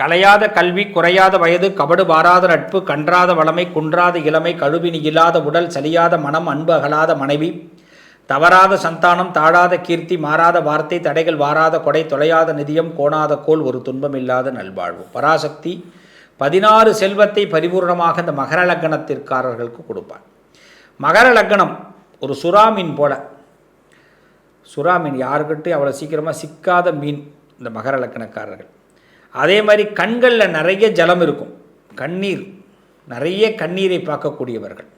கலையாத கல்வி, குறையாத வயது, கபடு வாராத நட்பு, கன்றாத வளமை, குன்றாத இளமை, கழுவினி இல்லாத உடல், சலியாத மனம், அன்பு அகலாத மனைவி, தவறாத சந்தானம், தாழாத கீர்த்தி, மாறாத வார்த்தை, தடைகள் வாராத கொடை, தொலையாத நிதியம், கோணாத கோல், ஒரு துன்பமில்லாத நல்வாழ்வு. பராசக்தி 16 செல்வத்தை பரிபூர்ணமாக இந்த மகர லக்னத்திற்காரர்களுக்கு கொடுப்பார். மகர லக்னம் ஒரு சுறா மீன் போல. சுறா மீன் யாருக்கிட்டையும் அவ்வளோ சீக்கிரமாக சிக்காத மீன் இந்த மகர லக்னக்காரர்கள். அதே மாதிரி கண்களில் நிறைய ஜலம் இருக்கும், கண்ணீர், நிறைய கண்ணீரை பார்க்கக்கூடியவர்கள்,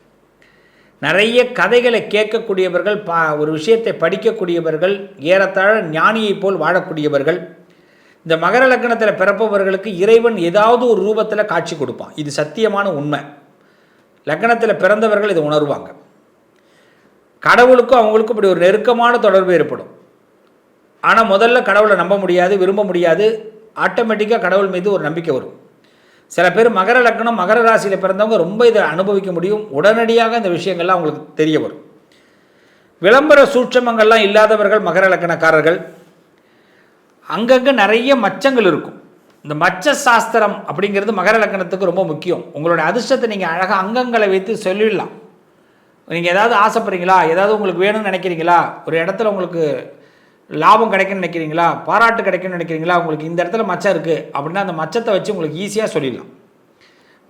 நிறைய கதைகளை கேட்கக்கூடியவர்கள், ஒரு விஷயத்தை படிக்கக்கூடியவர்கள், ஏறத்தாழ ஞானியைப் போல் வாழக்கூடியவர்கள். இந்த மகர லக்னத்தில் பிறப்பவர்களுக்கு இறைவன் ஏதாவது ஒரு ரூபத்தில் காட்சி கொடுப்பான். இது சத்தியமான உண்மை. லக்னத்தில் பிறந்தவர்கள் இதை உணர்வாங்க. கடவுளுக்கும் அவங்களுக்கும் இப்படி ஒரு நெருக்கமான தொடர்பு ஏற்படும். ஆனால் முதல்ல கடவுளை நம்ப முடியாது, விரும்ப முடியாது. ஆட்டோமேட்டிக்காக கடவுள் மீது ஒரு நம்பிக்கை வரும். சில பேர் மகர லக்னம் மகர ராசியில் பிறந்தவங்க ரொம்ப இதை அனுபவிக்க முடியும். உடனடியாக இந்த விஷயங்கள்லாம் அவங்களுக்கு தெரிய வரும். விளம்பர சூட்சமங்கள்லாம் இல்லாதவர்கள் மகர லக்னக்காரர்கள். அங்கங்கே நிறைய மச்சங்கள் இருக்கும். இந்த மச்ச சாஸ்திரம் அப்படிங்கிறது மகர லக்னத்துக்கு ரொம்ப முக்கியம். உங்களோட அதிர்ஷ்டத்தை நீங்கள் அழகாக அங்கங்களை வைத்து சொல்லிடலாம். நீங்கள் ஏதாவது ஆசைப்படுறீங்களா, ஏதாவது உங்களுக்கு வேணும்னு நினைக்கிறீங்களா, ஒரு இடத்துல உங்களுக்கு லாபம் கிடைக்குன்னு நினைக்கிறீங்களா, பாராட்டு கிடைக்குன்னு நினைக்கிறீங்களா, உங்களுக்கு இந்த இடத்துல மச்சம் இருக்குது அப்படின்னா அந்த மச்சத்தை வச்சு உங்களுக்கு ஈஸியாக சொல்லிடலாம்.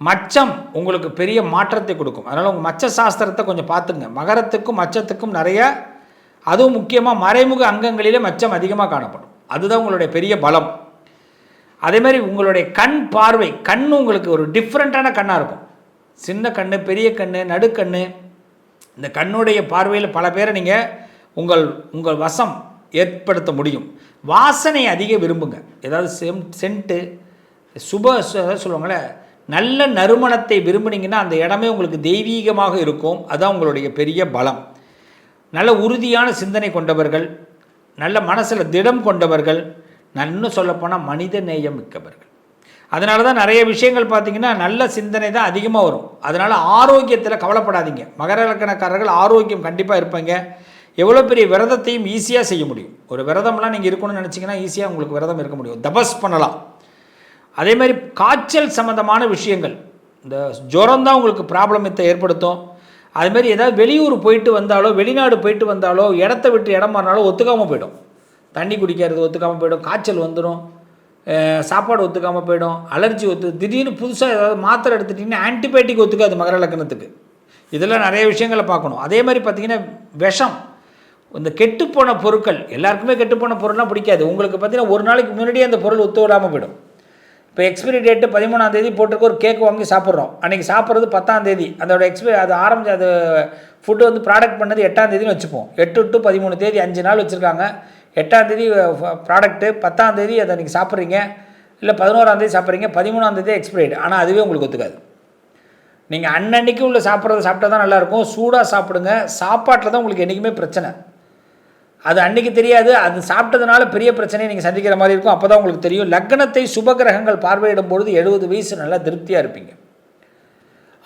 மச்சம் உங்களுக்கு பெரிய மாற்றத்தை கொடுக்கும். அதனால் உங்கள் மச்ச சாஸ்திரத்தை கொஞ்சம் பார்த்துங்க. மகரத்துக்கும் மச்சத்துக்கும் நிறைய, அதுவும் முக்கியமாக மறைமுக அங்கங்களிலே மச்சம் அதிகமாக காணப்படும். அதுதான் உங்களுடைய பெரிய பலம். அதேமாதிரி உங்களுடைய கண் பார்வை, கண் உங்களுக்கு ஒரு டிஃப்ரெண்ட்டான கண்ணாக இருக்கும். சின்ன கண், பெரிய கண், நடுக்கண். இந்த கண்ணுடைய பார்வையில் பல பேரை நீங்கள் உங்கள் வசம் ஏற்படுத்த முடியும். வாசனை அதிக விரும்புங்க. ஏதாவது சென்ட்டு சொல்லுவாங்களே, நல்ல நறுமணத்தை விரும்புனீங்கன்னா அந்த இடமே உங்களுக்கு தெய்வீகமாக இருக்கும். அதுதான் உங்களுடைய பெரிய பலம். நல்ல உறுதியான சிந்தனை கொண்டவர்கள், நல்ல மனசில் திடம் கொண்டவர்கள், இன்னும் சொல்லப்போனால் மனித நேயம் மிக்கவர்கள். அதனால தான் நிறைய விஷயங்கள் பார்த்திங்கன்னா நல்ல சிந்தனை தான் அதிகமாக வரும். அதனால் ஆரோக்கியத்தில் கவலைப்படாதீங்க. மகர லக்னக்காரர்கள் ஆரோக்கியம் கண்டிப்பாக இருப்பாங்க. எவ்வளோ பெரிய விரதத்தையும் ஈஸியாக செய்ய முடியும். ஒரு விரதம்லாம் நீங்கள் இருக்கணும்னு நினச்சிங்கன்னா ஈஸியாக உங்களுக்கு விரதம் இருக்க முடியும். தபஸ் பண்ணலாம். அதே மாதிரி காய்ச்சல் சம்மந்தமான விஷயங்கள், இந்த ஜுரம் தான் உங்களுக்கு ப்ராப்ளத்தை ஏற்படுத்தும். அதுமாரி ஏதாவது வெளியூர் போயிட்டு வந்தாலோ, வெளிநாடு போயிட்டு வந்தாலோ, இடத்த விட்டு இடம் மாறினாலோ ஒத்துக்காமல் போயிடும். தண்ணி குடிக்கிறது ஒத்துக்காமல் போயிடும், காய்ச்சல் வந்துடும், சாப்பாடு ஒத்துக்காமல் போயிடும், அலர்ஜி திடீர்னு புதுசாக ஏதாவது மாத்திரை எடுத்துட்டிங்கன்னா ஆன்டிபயோட்டிக் ஒத்துக்காது மகர லக்னத்துக்கு. இதெல்லாம் நிறைய விஷயங்களை பார்க்கணும். அதே மாதிரி பார்த்திங்கன்னா விஷம், இந்த கெட்டுப்போன பொருட்கள், எல்லாருக்குமே கெட்டுப்போன பொருள்லாம் பிடிக்காது. உங்களுக்கு பார்த்திங்கன்னா ஒரு நாளைக்கு முன்னாடியே அந்த பொருள் ஒத்து விடாமல் போயிடும். இப்போ எக்ஸ்பிரி டேட்டு 13ஆம் தேதி போட்டிருக்க ஒரு கேக் வாங்கி சாப்பிட்றோம். அன்றைக்கி சாப்பிட்றது 10ஆம் தேதி. அதோட அது ஆரம்பிச்சு அது ஃபுட்டு வந்து ப்ராடக்ட் பண்ணது 8ஆம் தேதினு வச்சுப்போம். 8 to 13 தேதி 5 நாள் வச்சுருக்காங்க. 8ஆம் தேதி ப்ராடக்ட்டு, 10ஆம் தேதி அதை நீங்கள் சாப்பிட்றீங்க, இல்லை 11ஆம் தேதி சாப்பிட்றீங்க, 13ஆம் தேதி எக்ஸ்பிரைடு. ஆனால் அதுவே உங்களுக்கு ஒத்துக்காது. நீங்கள் அன்னன்னைக்கு உள்ள சாப்பிட்றத சாப்பிட்டா தான் நல்லாயிருக்கும். சூடாக சாப்பிடுங்க. சாப்பாட்டில் தான் உங்களுக்கு என்றைக்குமே பிரச்சனை. அது அன்றைக்கி தெரியாது, அது சாப்பிட்டதுனால பெரிய பிரச்சனையை நீங்கள் சந்திக்கிற மாதிரி இருக்கும். அப்போ தான் உங்களுக்கு தெரியும். லக்னத்தை சுபகிரகங்கள் பார்வையிடும் பொழுது 70 வயசு நல்லா திருப்தியாக இருப்பீங்க.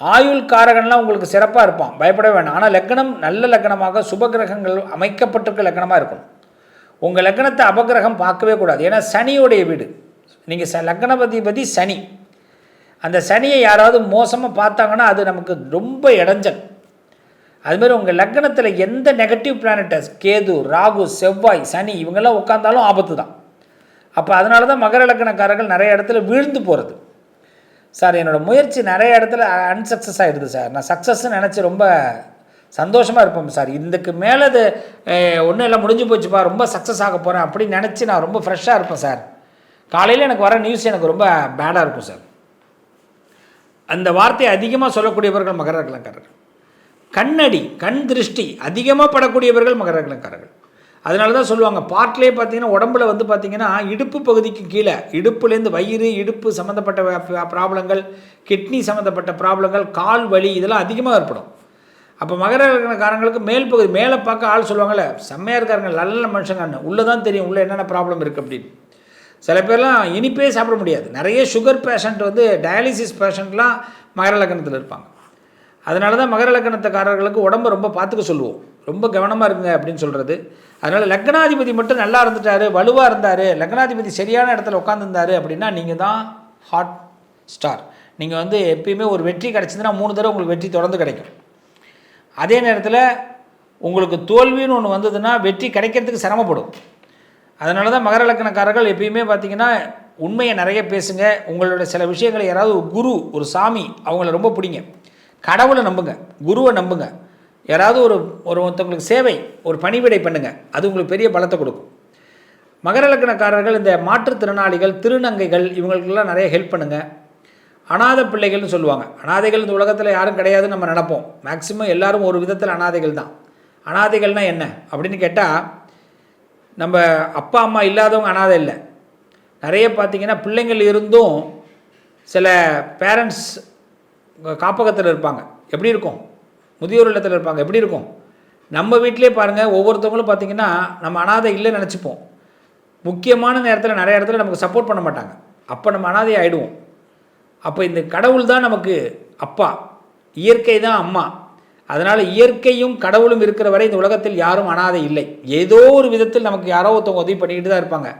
ஆயுள் காரகன்லாம் உங்களுக்கு சிறப்பாக இருப்பான், பயப்பட வேண்டாம். ஆனால் லக்னம் நல்ல லக்னமாக சுபகிரகங்கள் அமைக்கப்பட்டிருக்க லக்னமாக இருக்கணும். உங்கள் லக்னத்தை அபகிரகம் பார்க்கவே கூடாது. ஏன்னா சனியோடைய வீடு. நீங்கள் லக்னபதி சனி. அந்த சனியை யாராவது மோசமாக பார்த்தாங்கன்னா அது நமக்கு ரொம்ப இடைஞ்சல். அதுமாதிரி உங்கள் லக்னத்தில் எந்த நெகட்டிவ் பிளானட்டஸ், கேது, ராகு, செவ்வாய், சனி இவங்கெல்லாம் உட்காந்தாலும் ஆபத்து தான். அப்போ அதனால தான் மகர லக்னக்காரர்கள் நிறைய இடத்துல வீழ்ந்து போகிறது. சார் என்னோடய முயற்சி நிறைய இடத்துல அன்சக்ஸஸ் ஆகிடுது சார், நான் சக்ஸஸ்ன்னு நினச்சி ரொம்ப சந்தோஷமாக இருப்பேன் சார், இதுக்கு மேலே அது ஒன்றும் எல்லாம் முடிஞ்சு போச்சுப்பா, ரொம்ப சக்ஸஸ் ஆக போகிறேன் அப்படின்னு நினச்சி நான் ரொம்ப ஃப்ரெஷ்ஷாக இருப்பேன் சார். காலையில் எனக்கு வர நியூஸ் எனக்கு ரொம்ப பேடாக இருக்கும் சார். அந்த வார்த்தையை அதிகமாக சொல்லக்கூடியவர்கள் மகர லக்னக்காரர்கள். கண்ணடி, கண் திருஷ்டி அதிகமாக படக்கூடியவர்கள் மகர லக்னக்காரர்கள். அதனால தான் சொல்லுவாங்க, பார்ட்லேயே பார்த்தீங்கன்னா உடம்புல வந்து பார்த்திங்கன்னா இடுப்பு பகுதிக்கு கீழே, இடுப்புலேருந்து வயிறு, இடுப்பு சம்மந்தப்பட்ட ப்ராப்ளங்கள், கிட்னி சம்மந்தப்பட்ட ப்ராப்ளங்கள், கால் வலி இதெல்லாம் அதிகமாக ஏற்படும். அப்போ மகர லக்னக்காரங்களுக்கு மேல் பகுதி, மேலே பார்க்க ஆள் சொல்லுவாங்கள்ல, செம்மையாக இருக்காருங்க, நல்ல மனுஷங்க, உள்ளே தான் தெரியும் உள்ளே என்னென்ன ப்ராப்ளம் இருக்குது அப்படின்னு. சில பேர்லாம் இனிப்பே சாப்பிட முடியாது. நிறைய சுகர் பேஷண்ட் வந்து டயாலிசிஸ் பேஷண்ட்லாம் மகர லக்னத்தில் இருப்பாங்க. அதனால தான் மகர லக்னத்துக்காரர்களுக்கு உடம்பை ரொம்ப பார்த்துக்க சொல்லுவோம், ரொம்ப கவனமாக இருக்குங்க அப்படின்னு சொல்கிறது. அதனால் லக்னாதிபதி மட்டும் நல்லா இருந்துட்டார், வலுவாக இருந்தார், லக்னாதிபதி சரியான இடத்துல உட்காந்துருந்தார் அப்படின்னா நீங்கள் தான் ஹாட் ஸ்டார். நீங்கள் வந்து எப்பயுமே ஒரு வெற்றி கிடச்சிதுன்னா 3 தடவை உங்களுக்கு வெற்றி தொடர்ந்து கிடைக்கும். அதே நேரத்தில் உங்களுக்கு தோல்வின்னு ஒன்று வந்ததுன்னா வெற்றி கிடைக்கிறதுக்கு சிரமப்படும். அதனால தான் மகர லக்னக்காரர்கள் எப்பயுமே பார்த்திங்கன்னா உண்மையை நிறைய பேசுங்க. உங்களோட சில விஷயங்களை யாராவது ஒரு குரு, ஒரு சாமி, அவங்கள ரொம்ப பிடிங்க. கடவுளை நம்புங்க, குருவை நம்புங்க. யாராவது ஒருத்தவங்களுக்கு சேவை, ஒரு பணிவிடை பண்ணுங்கள், அது உங்களுக்கு பெரிய பலத்தை கொடுக்கும். மகர லக்னக்காரர்கள் இந்த மாற்றுத்திறனாளிகள், திருநங்கைகள், இவங்களுக்கெல்லாம் நிறைய ஹெல்ப் பண்ணுங்கள். அநாத பிள்ளைகள்னு சொல்லுவாங்க. அநாதைகள் இந்த உலகத்தில் யாரும் கிடையாதுன்னு நம்ம நினைப்போம். மேக்சிமம் எல்லோரும் ஒரு விதத்தில் அநாதைகள் தான். அநாதைகள்னால் என்ன அப்படின்னு கேட்டால், நம்ம அப்பா அம்மா இல்லாதவங்க அநாதை இல்லை. நிறைய பார்த்திங்கன்னா பிள்ளைங்கள் இருந்தும் சில பேரண்ட்ஸ் காப்பகத்தில் இருப்பாங்க. எப்படி இருக்கும்? முதியோர் இல்லத்தில் இருப்பாங்க. எப்படி இருக்கும்? நம்ம வீட்டிலே பாருங்கள், ஒவ்வொருத்தவங்களும் பார்த்திங்கன்னா நம்ம அநாதை இல்லைன்னு நினச்சிப்போம். முக்கியமான நேரத்தில் நிறைய இடத்துல நமக்கு சப்போர்ட் பண்ண மாட்டாங்க. அப்போ நம்ம அநாதை ஆகிடுவோம். அப்போ இந்த கடவுள் தான் நமக்கு அப்பா, இயற்கை தான் அம்மா. அதனால் இயற்கையும் கடவுளும் இருக்கிற வரை இந்த உலகத்தில் யாரும் அநாதை இல்லை. ஏதோ ஒரு விதத்தில் நமக்கு யாரோ ஒருத்தவங்க உதவி பண்ணிக்கிட்டு தான் இருப்பாங்க.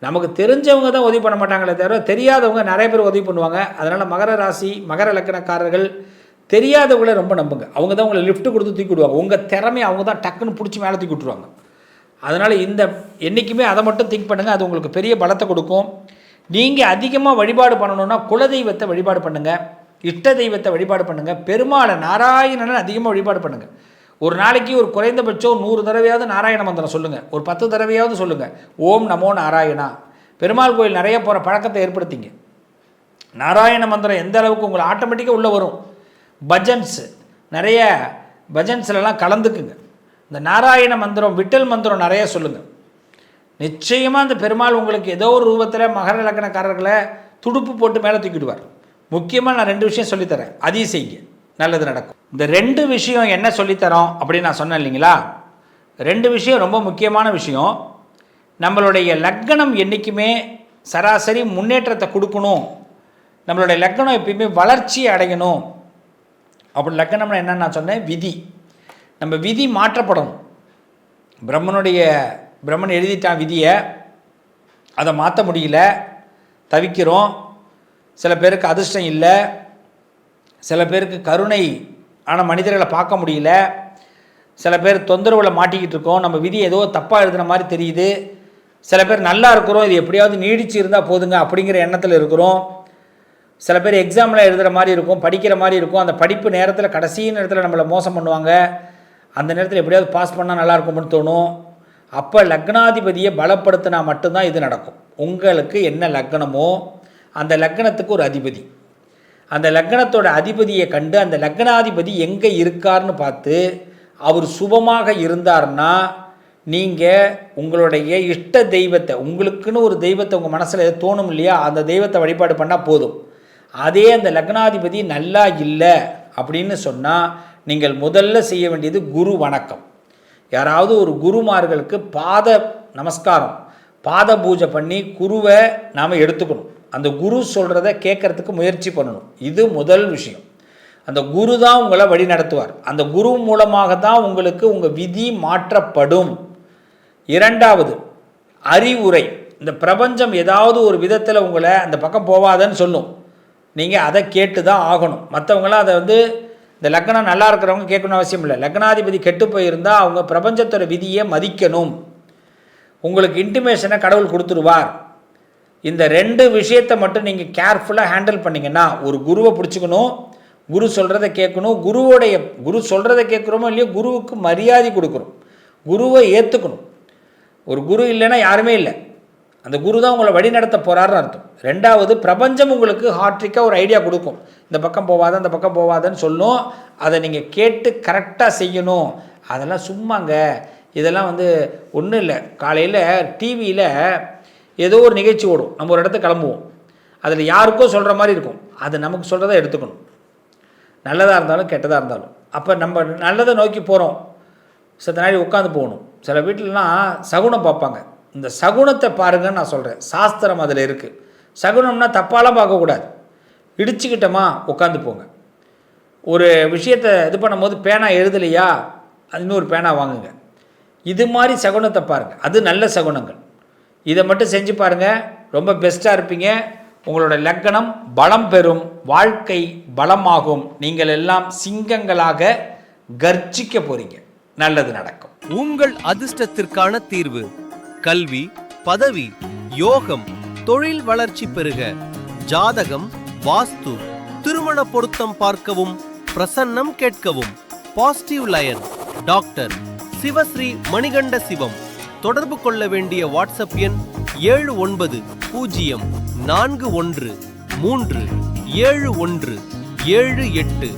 நமக்கு தெரிஞ்சவங்க தான் உதவி பண்ண மாட்டாங்களே தவிர தெரியாதவங்க நிறைய பேர் உதவி பண்ணுவாங்க. அதனால் மகர ராசி, மகர லக்னக்காரர்கள் தெரியாதவங்களே ரொம்ப நம்புங்க. அவங்க தான் உங்களை லிஃப்ட் கொடுத்து தூக்கி விடுவாங்க. உங்கள் திறமையை அவங்க தான் டக்குன்னு பிடிச்சி மேலே தூக்கி விட்டுருவாங்க. அதனால் இந்த என்றைக்குமே அதை மட்டும் திங்க் பண்ணுங்கள். அது உங்களுக்கு பெரிய பலத்தை கொடுக்கும். நீங்கள் அதிகமாக வழிபாடு பண்ணணுன்னா குலதெய்வத்தை வழிபாடு பண்ணுங்கள், இஷ்ட தெய்வத்தை வழிபாடு பண்ணுங்கள், பெருமாளை, நாராயணனை அதிகமாக வழிபாடு பண்ணுங்கள். ஒரு நாளைக்கு ஒரு குறைந்தபட்சம் 100 தடவையாவது நாராயண மந்திரம் சொல்லுங்கள். ஒரு 10 தடவையாவது சொல்லுங்கள். ஓம் நமோ நாராயணா. பெருமாள் கோயில் நிறைய போகிற பழக்கத்தை ஏற்படுத்திங்க. நாராயண மந்திரம் எந்த அளவுக்கு உங்களை ஆட்டோமேட்டிக்காக உள்ளே வரும். பஜன்ஸ், நிறைய பஜன்ஸ்லாம் கலந்துக்குங்க. இந்த நாராயண மந்திரம், விட்டல் மந்திரம் நிறைய சொல்லுங்கள். நிச்சயமாக அந்த பெருமாள் உங்களுக்கு ஏதோ ஒரு ரூபத்தில் மகர லக்னக்காரர்களை துடுப்பு போட்டு மேலே தூக்கிடுவார். முக்கியமாக நான் 2 விஷயம் சொல்லித்தரேன், அதையும் செய்யுங்க, நல்லது நடக்கும். இந்த 2 விஷயம் என்ன சொல்லித்தரோம் அப்படின்னு நான் சொன்னேன் இல்லைங்களா? 2 விஷயம் ரொம்ப முக்கியமான விஷயம். நம்மளுடைய லக்னம் என்றைக்குமே சராசரி முன்னேற்றத்தை கொடுக்கணும். நம்மளுடைய லக்னம் எப்பயுமே வளர்ச்சியை அடையணும். அப்படி லக்னம்னா என்னன்னு நான் சொன்னேன், விதி. நம்ம விதி மாற்றப்படணும். பிரம்மன் எழுதிட்டான் விதியை, அதை மாற்ற முடியல, தவிக்கிறோம். சில பேருக்கு அதிர்ஷ்டம் இல்லை, சில பேருக்கு கருணை ஆனால் மனிதர்களை பார்க்க முடியல, சில பேர் தொந்தரவில் மாட்டிக்கிட்டு இருக்கோம். நம்ம விதி ஏதோ தப்பாக எழுதுன மாதிரி தெரியுது. சில பேர் நல்லா இருக்கிறோம், இது எப்படியாவது நீடிச்சு இருந்தால் போதுங்க அப்படிங்கிற எண்ணத்தில் இருக்கிறோம். சில பேர் எக்ஸாமில் எழுதுகிற மாதிரி இருக்கும், படிக்கிற மாதிரி இருக்கும். அந்த படிப்பு நேரத்தில் கடைசி நேரத்தில் நம்மளை மோசம் பண்ணுவாங்க. அந்த நேரத்தில் எப்படியாவது பாஸ் பண்ணால் நல்லாயிருக்கும்னு தோணும். அப்போ லக்னாதிபதியை பலப்படுத்தினா மட்டும்தான் இது நடக்கும். உங்களுக்கு என்ன லக்னமோ அந்த லக்னத்துக்கு ஒரு அதிபதி, அந்த லக்னத்தோட அதிபதியை கண்டு அந்த லக்னாதிபதி எங்கே இருக்கார்னு பார்த்து அவர் சுபமாக இருந்தார்னா நீங்கள் உங்களுடைய இஷ்ட தெய்வத்தை, உங்களுக்குன்னு ஒரு தெய்வத்தை உங்கள் மனசில் எது தோணும் இல்லையா, அந்த தெய்வத்தை வழிபாடு பண்ணால் போதும். அதே அந்த லக்னாதிபதி நல்லா இல்லை அப்படின்னு சொன்னால் நீங்கள் முதல்ல செய்ய வேண்டியது குரு வணக்கம். யாராவது ஒரு குருமார்களுக்கு பாத நமஸ்காரம், பாத பூஜை பண்ணி குருவை நாம் எடுத்துக்கணும். அந்த குரு சொல்கிறத கேட்குறதுக்கு முயற்சி பண்ணணும். இது முதல் விஷயம். அந்த குரு தான் உங்களை வழி நடத்துவார். அந்த குரு மூலமாக தான் உங்களுக்கு உங்கள் விதி மாற்றப்படும். 2வது அறிவுரை. இந்த பிரபஞ்சம் ஏதாவது ஒரு விதத்தில் உங்களை அந்த பக்கம் போவாதன்னு சொல்லும். நீங்கள் அதை கேட்டு தான் ஆகணும். மற்றவங்களாம் அதை இந்த லக்னம் நல்லா இருக்கிறவங்க கேட்கணும் அவசியம் இல்லை. லக்னாதிபதி கெட்டு போயிருந்தால் அவங்க பிரபஞ்சத்தோட விதியை மதிக்கணும். உங்களுக்கு இன்டிமேஷனை கடவுள் கொடுத்துருவார். இந்த 2 விஷயத்தை மட்டும் நீங்கள் கேர்ஃபுல்லாக ஹேண்டில் பண்ணிங்கன்னா, ஒரு குருவை பிடிச்சிக்கணும், குரு சொல்கிறத கேட்கணும், குரு சொல்கிறத கேட்குறோமோ இல்லையோ குருவுக்கு மரியாதை கொடுக்கணும், குருவை ஏற்றுக்கணும். ஒரு குரு இல்லைன்னா யாருமே இல்லை. அந்த குரு தான் உங்களை வழி நடத்த போகிறாருன்னு அர்த்தம். 2வது பிரபஞ்சம் உங்களுக்கு ஹார்ட்ரிக்காக ஒரு ஐடியா கொடுக்கும். இந்த பக்கம் போவாத, அந்த பக்கம் போவாதன்னு சொல்லும். அதை நீங்கள் கேட்டு கரெக்டாக செய்யணும். அதெல்லாம் சும்மாங்க, இதெல்லாம் ஒன்றும் இல்லை. காலையில் டிவியில் ஏதோ ஒரு நிகழ்ச்சி ஓடும், நம்ம ஒரு இடத்துக்கு கிளம்புவோம். அதில் யாருக்கோ சொல்கிற மாதிரி இருக்கும். அது நமக்கு சொல்கிறத எடுத்துக்கணும், நல்லதாக இருந்தாலும் கெட்டதாக இருந்தாலும். அப்போ நம்ம நல்லதை நோக்கி போகிறோம், சில நாள் உட்காந்து போகணும். சில வீட்டிலலாம் சகுனம் பார்ப்பாங்க. இந்த சகுனத்தை பாருங்கன்னு நான் சொல்கிறேன். சாஸ்திரம் அதில் இருக்குது. சகுனம்னா தப்பாலாம் பார்க்கக்கூடாது. இடிச்சுக்கிட்டோமா உட்காந்து போங்க. ஒரு விஷயத்தை இது பண்ணும்போது பேனா எழுதலையா, இன்னொரு பேனா வாங்குங்க. இது மாதிரி சகுனத்தை பாருங்கள், அது நல்ல சகுனங்கள். இதை மட்டும் செஞ்சு பாருங்கள், ரொம்ப பெஸ்ட்டாக இருப்பீங்க. உங்களோட லக்னம் பலம் பெறும், வாழ்க்கை பலமாகும். நீங்கள் எல்லாம் சிங்கங்களாக கர்ஜிக்க போறீங்க. நல்லது நடக்கும். உங்கள் அதிர்ஷ்டத்திற்கான தீர்வு: கல்வி, பதவி, யோகம், தொழில் வளர்ச்சி பெருக. ஜாதகம், வாஸ்து, திருமண பொருத்தம் பார்க்கவும், பிரசன்னம் கேட்கவும். Positive line doctor Sivasri Manikanda Sivam. தொடர்பு கொள்ள வேண்டிய வாட்ஸ்அப் எண் 7904137178.